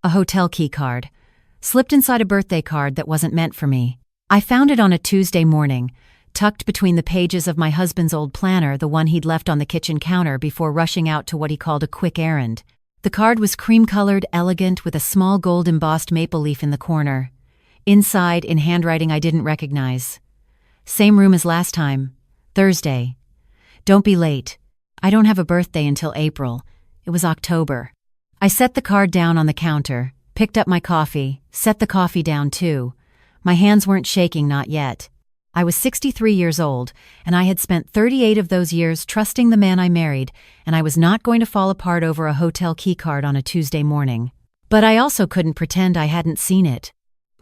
A hotel key card. Slipped inside a birthday card that wasn't meant for me. I found it on a Tuesday morning, tucked between the pages of my husband's old planner, the one he'd left on the kitchen counter before rushing out to what he called a quick errand. The card was cream-colored, elegant, with a small gold-embossed maple leaf in the corner. Inside, in handwriting I didn't recognize. Same room as last time. Thursday. Don't be late. I don't have a birthday until April. It was October. I set the card down on the counter, picked up my coffee, set the coffee down too. My hands weren't shaking, not yet. I was 63 years old, and I had spent 38 of those years trusting the man I married, and I was not going to fall apart over a hotel key card on a Tuesday morning. But I also couldn't pretend I hadn't seen it.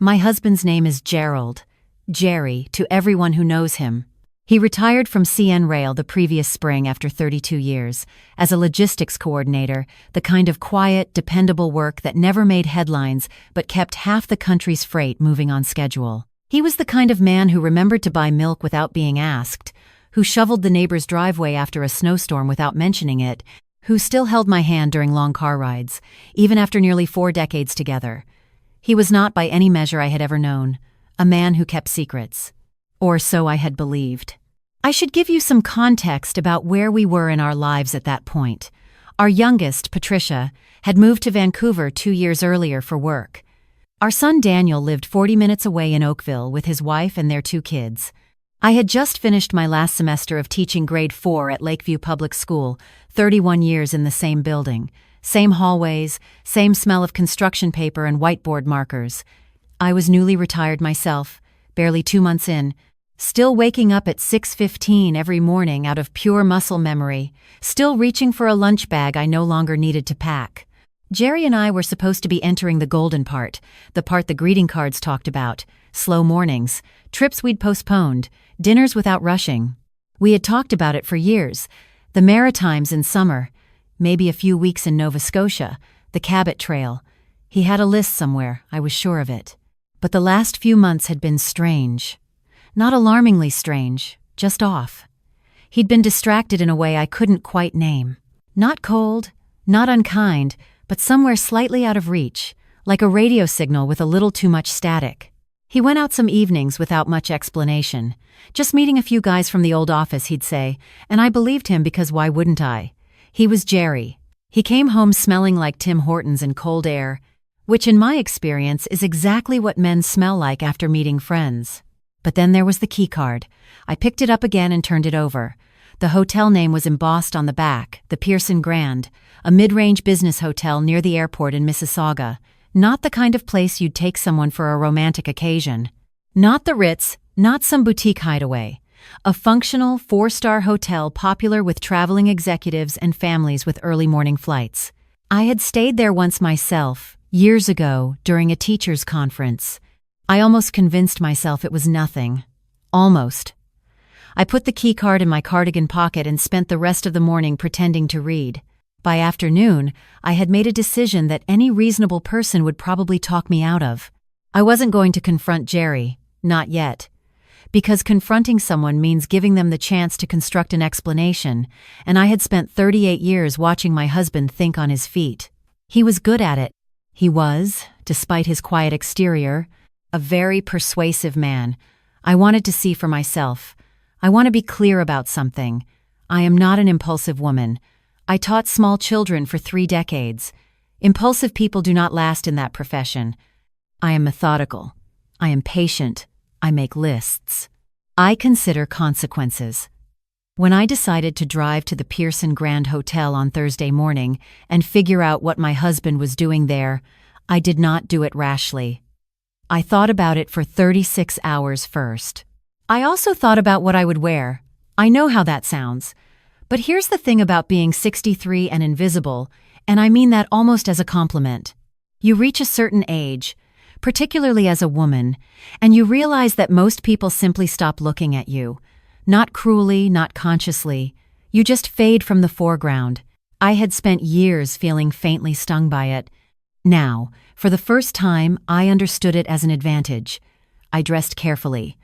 My husband's name is Gerald. Gerry, to everyone who knows him. He retired from CN Rail the previous spring after 32 years, as a logistics coordinator, the kind of quiet, dependable work that never made headlines but kept half the country's freight moving on schedule. He was the kind of man who remembered to buy milk without being asked, who shoveled the neighbor's driveway after a snowstorm without mentioning it, who still held my hand during long car rides, even after nearly 4 decades together. He was not, by any measure I had ever known, a man who kept secrets. Or so I had believed. I should give you some context about where we were in our lives at that point. Our youngest, Patricia, had moved to Vancouver 2 years earlier for work. Our son Daniel lived 40 minutes away in Oakville with his wife and their 2 kids. I had just finished my last semester of teaching grade 4 at Lakeview Public School, 31 years in the same building. Same hallways, same smell of construction paper and whiteboard markers. I was newly retired myself, barely 2 months in, still waking up at 6:15 every morning out of pure muscle memory, still reaching for a lunch bag I no longer needed to pack. Gerry and I were supposed to be entering the golden part, the part the greeting cards talked about, slow mornings, trips we'd postponed, dinners without rushing. We had talked about it for years, the Maritimes in summer, maybe a few weeks in Nova Scotia, the Cabot Trail. He had a list somewhere, I was sure of it. But the last few months had been strange. Not alarmingly strange, just off. He'd been distracted in a way I couldn't quite name. Not cold, not unkind, but somewhere slightly out of reach, like a radio signal with a little too much static. He went out some evenings without much explanation, just meeting a few guys from the old office, he'd say, and I believed him because why wouldn't I? He was Gerry. He came home smelling like Tim Hortons and cold air, which in my experience is exactly what men smell like after meeting friends. But then there was the key card. I picked it up again and turned it over. The hotel name was embossed on the back, the Pearson Grand, a mid-range business hotel near the airport in Mississauga. Not the kind of place you'd take someone for a romantic occasion. Not the Ritz, not some boutique hideaway. A functional, 4-star hotel popular with traveling executives and families with early morning flights. I had stayed there once myself, years ago, during a teacher's conference. I almost convinced myself it was nothing. Almost. I put the key card in my cardigan pocket and spent the rest of the morning pretending to read. By afternoon, I had made a decision that any reasonable person would probably talk me out of. I wasn't going to confront Gerry, not yet. Because confronting someone means giving them the chance to construct an explanation, and I had spent 38 years watching my husband think on his feet. He was good at it. He was, despite his quiet exterior, a very persuasive man. I wanted to see for myself. I want to be clear about something. I am not an impulsive woman. I taught small children for 3 decades. Impulsive people do not last in that profession. I am methodical. I am patient. I make lists. I consider consequences. When I decided to drive to the Pearson Grand Hotel on Thursday morning and figure out what my husband was doing there, I did not do it rashly. I thought about it for 36 hours first. I also thought about what I would wear. I know how that sounds. But here's the thing about being 63 and invisible, and I mean that almost as a compliment. You reach a certain age, particularly as a woman, and you realize that most people simply stop looking at you. Not cruelly, not consciously. You just fade from the foreground. I had spent years feeling faintly stung by it. Now, for the first time, I understood it as an advantage. I dressed carefully.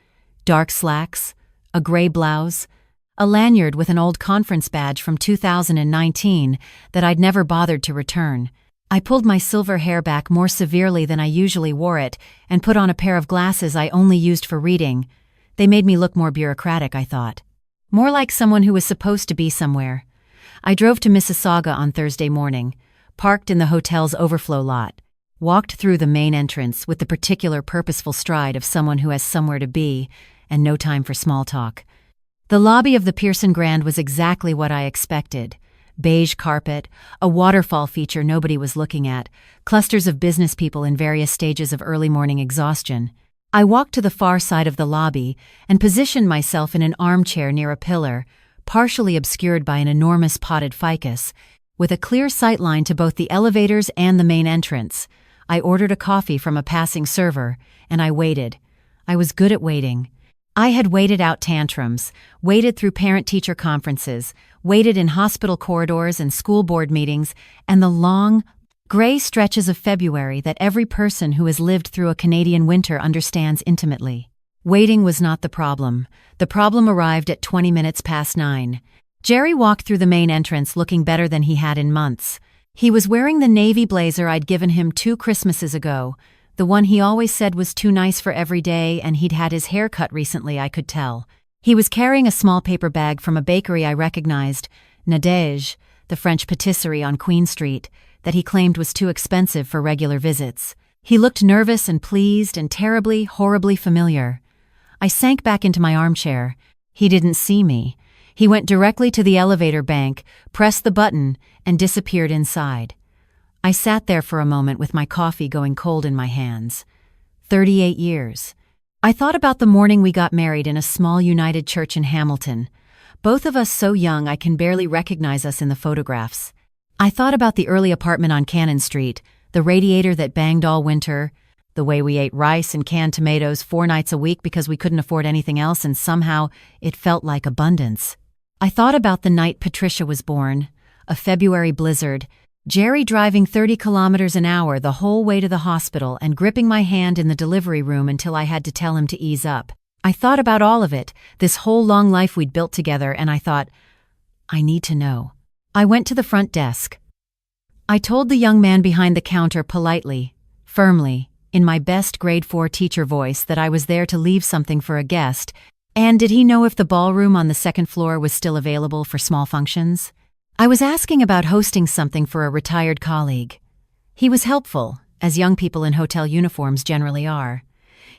Dark slacks, a gray blouse, a lanyard with an old conference badge from 2019 that I'd never bothered to return. I pulled my silver hair back more severely than I usually wore it and put on a pair of glasses I only used for reading. They made me look more bureaucratic, I thought. More like someone who was supposed to be somewhere. I drove to Mississauga on Thursday morning, parked in the hotel's overflow lot, walked through the main entrance with the particular purposeful stride of someone who has somewhere to be and no time for small talk. The lobby of the Pearson Grand was exactly what I expected. Beige carpet, a waterfall feature nobody was looking at, clusters of business people in various stages of early morning exhaustion. I walked to the far side of the lobby and positioned myself in an armchair near a pillar, partially obscured by an enormous potted ficus, with a clear sightline to both the elevators and the main entrance. I ordered a coffee from a passing server, and I waited. I was good at waiting. I had waited out tantrums, waited through parent-teacher conferences, waited in hospital corridors and school board meetings, and the long, gray stretches of February that every person who has lived through a Canadian winter understands intimately. Waiting was not the problem. The problem arrived at 20 minutes past 9. Gerry walked through the main entrance looking better than he had in months. He was wearing the navy blazer I'd given him 2 Christmases ago, the one he always said was too nice for every day, and he'd had his hair cut recently, I could tell. He was carrying a small paper bag from a bakery I recognized, Nadege, the French patisserie on Queen Street, that he claimed was too expensive for regular visits. He looked nervous and pleased and terribly, horribly familiar. I sank back into my armchair. He didn't see me. He went directly to the elevator bank, pressed the button, and disappeared inside. I sat there for a moment with my coffee going cold in my hands. 38 years. I thought about the morning we got married in a small United church in Hamilton. Both of us so young I can barely recognize us in the photographs. I thought about the early apartment on Cannon Street, the radiator that banged all winter, the way we ate rice and canned tomatoes 4 nights a week because we couldn't afford anything else and somehow it felt like abundance. I thought about the night Patricia was born, a February blizzard, Gerry driving 30 kilometers an hour the whole way to the hospital and gripping my hand in the delivery room until I had to tell him to ease up. I thought about all of it, this whole long life we'd built together, and I thought, I need to know. I went to the front desk. I told the young man behind the counter politely, firmly, in my best grade 4 teacher voice that I was there to leave something for a guest, and did he know if the ballroom on the 2nd floor was still available for small functions? I was asking about hosting something for a retired colleague. He was helpful, as young people in hotel uniforms generally are.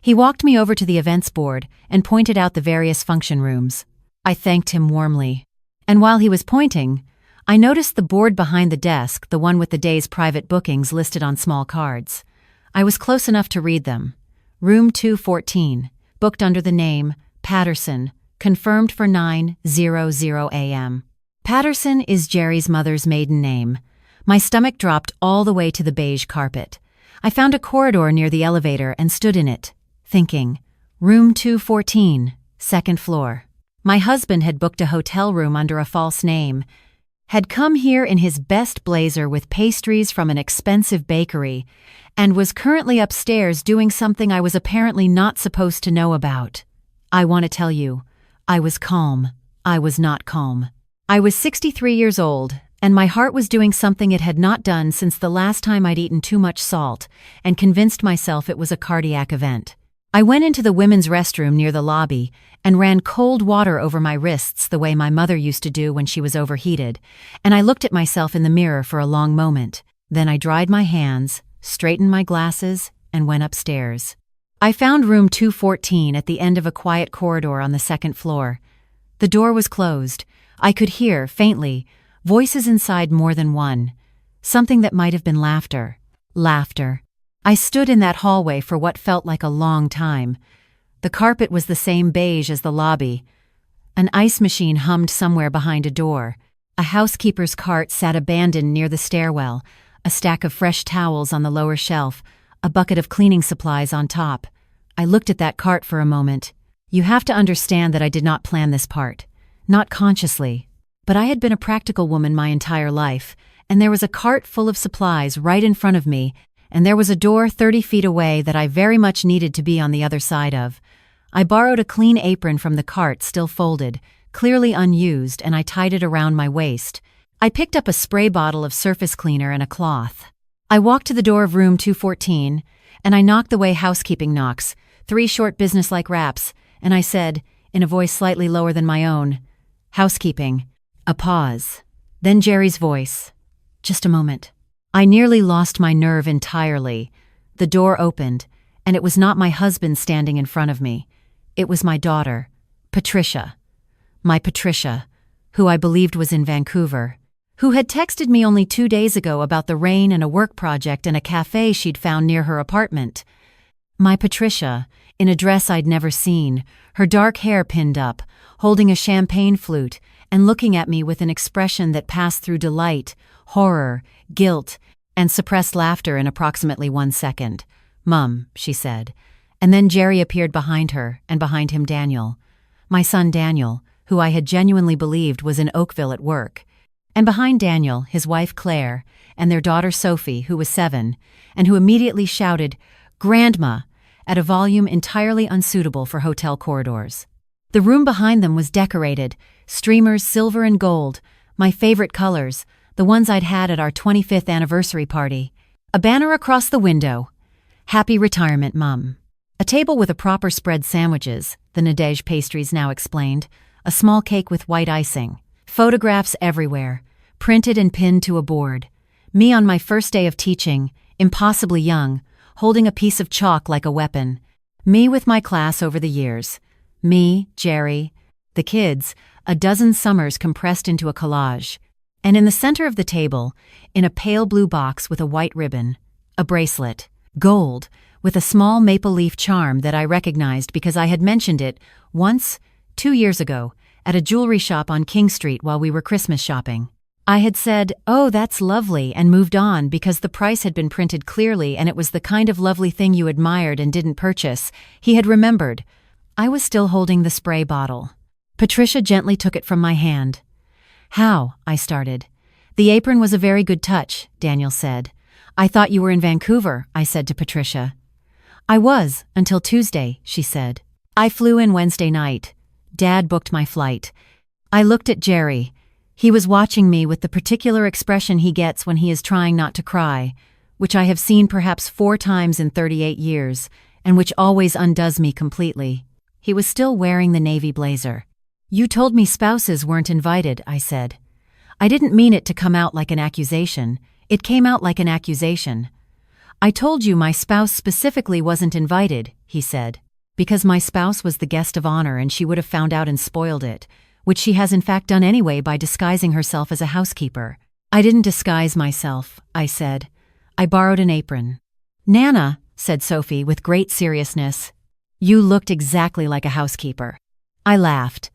He walked me over to the events board and pointed out the various function rooms. I thanked him warmly. And while he was pointing, I noticed the board behind the desk, the one with the day's private bookings listed on small cards. I was close enough to read them. Room 214, booked under the name Patterson, confirmed for 9:00 a.m. Patterson is Gerry's mother's maiden name. My stomach dropped all the way to the beige carpet. I found a corridor near the elevator and stood in it, thinking, Room 214, 2nd floor. My husband had booked a hotel room under a false name, had come here in his best blazer with pastries from an expensive bakery, and was currently upstairs doing something I was apparently not supposed to know about. I want to tell you, I was calm. I was not calm. I was 63 years old, and my heart was doing something it had not done since the last time I'd eaten too much salt, and convinced myself it was a cardiac event. I went into the women's restroom near the lobby and ran cold water over my wrists the way my mother used to do when she was overheated, and I looked at myself in the mirror for a long moment. Then I dried my hands, straightened my glasses, and went upstairs. I found room 214 at the end of a quiet corridor on the 2nd floor. The door was closed. I could hear, faintly, voices inside more than one. Something that might have been laughter. Laughter. I stood in that hallway for what felt like a long time. The carpet was the same beige as the lobby. An ice machine hummed somewhere behind a door. A housekeeper's cart sat abandoned near the stairwell, a stack of fresh towels on the lower shelf, a bucket of cleaning supplies on top. I looked at that cart for a moment. You have to understand that I did not plan this part. Not consciously. But I had been a practical woman my entire life, and there was a cart full of supplies right in front of me, and there was a door 30 feet away that I very much needed to be on the other side of. I borrowed a clean apron from the cart still folded, clearly unused, and I tied it around my waist. I picked up a spray bottle of surface cleaner and a cloth. I walked to the door of room 214, and I knocked the way housekeeping knocks, 3 short businesslike raps, and I said, in a voice slightly lower than my own, "Housekeeping." A pause. Then Gerry's voice. "Just a moment." I nearly lost my nerve entirely. The door opened, and it was not my husband standing in front of me. It was my daughter, Patricia. My Patricia, who I believed was in Vancouver, who had texted me only 2 days ago about the rain and a work project in a cafe she'd found near her apartment. My Patricia, in a dress I'd never seen, her dark hair pinned up, holding a champagne flute, and looking at me with an expression that passed through delight, horror, guilt, and suppressed laughter in approximately 1 second. "Mum," she said. And then Gerry appeared behind her, and behind him Daniel. My son Daniel, who I had genuinely believed was in Oakville at work. And behind Daniel, his wife Claire, and their daughter Sophie, who was 7, and who immediately shouted, "Grandma!" at a volume entirely unsuitable for hotel corridors. The room behind them was decorated, streamers silver and gold, my favorite colors, the ones I'd had at our 25th anniversary party. A banner across the window. "Happy retirement, Mum." A table with a proper spread sandwiches, the Nadej pastries now explained, a small cake with white icing. Photographs everywhere, printed and pinned to a board. Me on my first day of teaching, impossibly young, holding a piece of chalk like a weapon. Me with my class over the years. Me, Gerry, the kids, a dozen summers compressed into a collage. And in the center of the table, in a pale blue box with a white ribbon, a bracelet, gold, with a small maple leaf charm that I recognized because I had mentioned it once, 2 years ago, at a jewelry shop on King Street while we were Christmas shopping. I had said, "Oh, that's lovely," and moved on because the price had been printed clearly and it was the kind of lovely thing you admired and didn't purchase. He had remembered. I was still holding the spray bottle. Patricia gently took it from my hand. "How?" I started. "The apron was a very good touch," Daniel said. "I thought you were in Vancouver," I said to Patricia. "I was, until Tuesday," she said. "I flew in Wednesday night. Dad booked my flight." I looked at Gerry. He was watching me with the particular expression he gets when he is trying not to cry, which I have seen perhaps 4 times in 38 years, and which always undoes me completely. He was still wearing the navy blazer. "You told me spouses weren't invited," I said. "I didn't mean it to come out like an accusation. It came out like an accusation." "I told you my spouse specifically wasn't invited," he said, "because my spouse was the guest of honor and she would have found out and spoiled it, which she has in fact done anyway by disguising herself as a housekeeper." "I didn't disguise myself," I said. "I borrowed an apron." "Nana," said Sophie with great seriousness, "you looked exactly like a housekeeper." I laughed.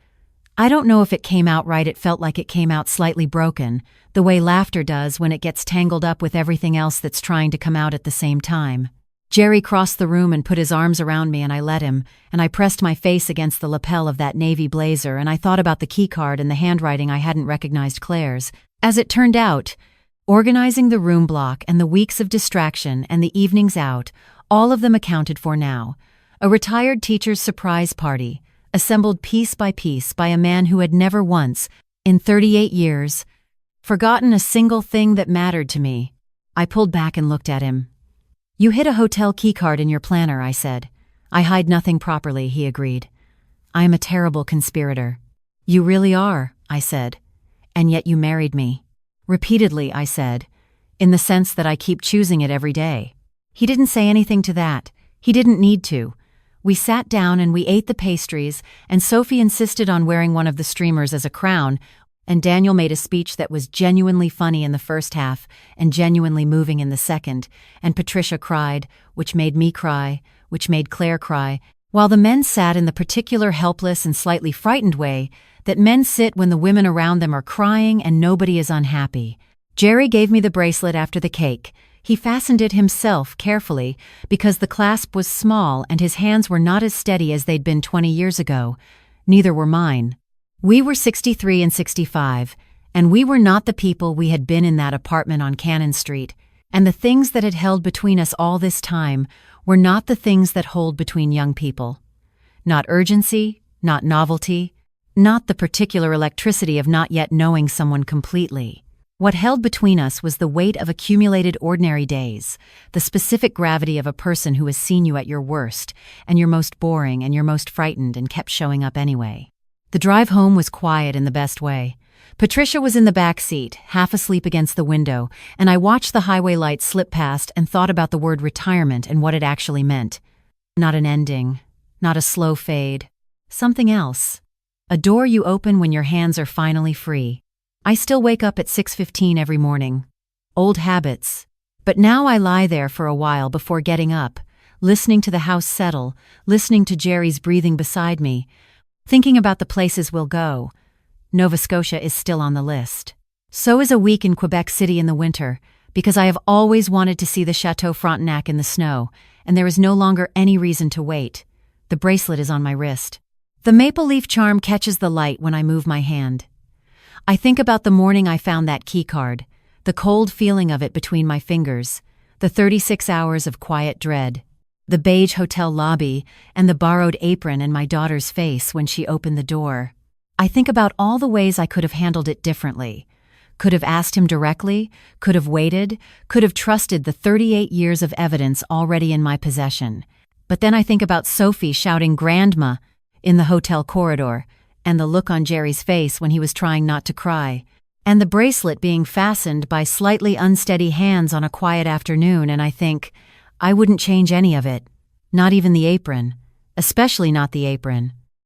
I don't know if it came out right. It felt like it came out slightly broken, the way laughter does when it gets tangled up with everything else that's trying to come out at the same time. Gerry crossed the room and put his arms around me and I let him, and I pressed my face against the lapel of that navy blazer and I thought about the keycard and the handwriting I hadn't recognized Claire's. As it turned out, organizing the room block and the weeks of distraction and the evenings out, all of them accounted for now. A retired teacher's surprise party, assembled piece by a man who had never once, in 38 years, forgotten a single thing that mattered to me. I pulled back and looked at him. "You hid a hotel keycard in your planner," I said. "I hide nothing properly," he agreed. "I am a terrible conspirator." "You really are," I said. "And yet you married me." "Repeatedly," I said, "in the sense that I keep choosing it every day." He didn't say anything to that. He didn't need to. We sat down and we ate the pastries, and Sophie insisted on wearing one of the streamers as a crown, and Daniel made a speech that was genuinely funny in the first half and genuinely moving in the second, and Patricia cried, which made me cry, which made Claire cry, while the men sat in the particular helpless and slightly frightened way that men sit when the women around them are crying and nobody is unhappy. Gerry gave me the bracelet after the cake. He fastened it himself carefully because the clasp was small and his hands were not as steady as they'd been 20 years ago. Neither were mine. We were 63 and 65, and we were not the people we had been in that apartment on Cannon Street, and the things that had held between us all this time were not the things that hold between young people. Not urgency, not novelty, not the particular electricity of not yet knowing someone completely. What held between us was the weight of accumulated ordinary days, the specific gravity of a person who has seen you at your worst, and your most boring and your most frightened and kept showing up anyway. The drive home was quiet in the best way. Patricia was in the back seat, half asleep against the window, and I watched the highway lights slip past and thought about the word retirement and what it actually meant. Not an ending, not a slow fade. Something else. A door you open when your hands are finally free. I still wake up at 6:15 every morning. Old habits. But now I lie there for a while before getting up, listening to the house settle, listening to Gerry's breathing beside me, thinking about the places we'll go. Nova Scotia is still on the list. So is a week in Quebec City in the winter, because I have always wanted to see the Chateau Frontenac in the snow, and there is no longer any reason to wait. The bracelet is on my wrist. The maple leaf charm catches the light when I move my hand. I think about the morning I found that keycard, the cold feeling of it between my fingers, the 36 hours of quiet dread, the beige hotel lobby, and the borrowed apron in my daughter's face when she opened the door. I think about all the ways I could have handled it differently. Could have asked him directly, could have waited, could have trusted the 38 years of evidence already in my possession. But then I think about Sophie shouting "Grandma" in the hotel corridor, and the look on Gerry's face when he was trying not to cry, and the bracelet being fastened by slightly unsteady hands on a quiet afternoon, and I think, I wouldn't change any of it. Not even the apron. Especially not the apron.